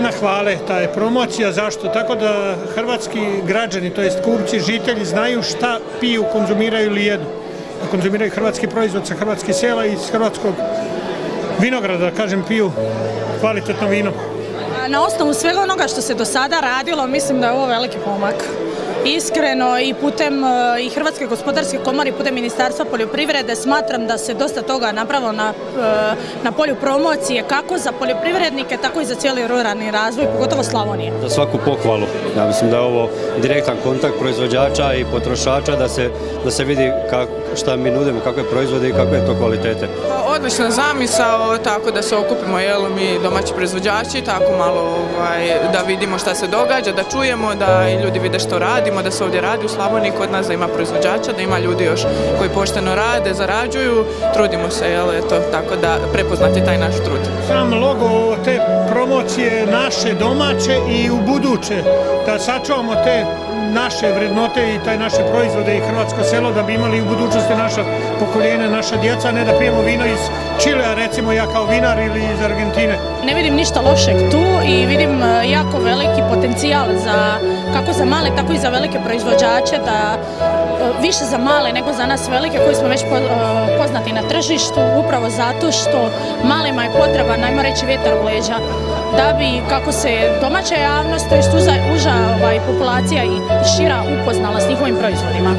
vrlina hvale, ta je promocija, zašto? Tako da hrvatski građani, to jest kupci, žitelji, znaju šta piju, konzumiraju ili jedu. Konzumiraju hrvatski proizvod sa hrvatskih sela i iz hrvatskog vinograda, kažem, piju kvalitetno vino. Na osnovu svega onoga što se do sada radilo, mislim da je ovo veliki pomak. Iskreno i putem i Hrvatske gospodarske komore i putem Ministarstva poljoprivrede smatram da se dosta toga napravilo na polju promocije kako za poljoprivrednike, tako i za cijeli ruralni razvoj, pogotovo Slavonije. Za svaku pohvalu. Ja mislim da je ovo direktan kontakt proizvođača i potrošača da se vidi šta mi nudimo, kakve proizvode i kakve to kvalitete. Odlična zamisao, tako da se okupimo mi domaći proizvođači, tako malo da vidimo šta se događa, da čujemo, da i ljudi vide što radimo, da se ovdje radi u Slavoniji kod nas, da ima proizvođača, da ima ljudi još koji pošteno rade, zarađuju, trudimo se, tako da prepoznati taj naš trud. Sam logo te promocije naše domaće i u buduće, da sačuvamo te naše vrednote i taj naše proizvode i hrvatsko selo, da bi imali u budućnosti naša pokoljenja, naša djeca, ne da pijemo vino iz Čilea, recimo ja kao vinar, ili iz Argentine. Ne vidim ništa lošeg tu i vidim jako veliki potencijal kako za male, tako i za velike proizvođače, da više za male nego za nas velike koji smo već poznati na tržištu, upravo zato što malima je potreban, najmo reći, vjetar u leđa, da bi, kako se domaća javnost, to jest uža populacija i šira upoznala s njihovim proizvodima.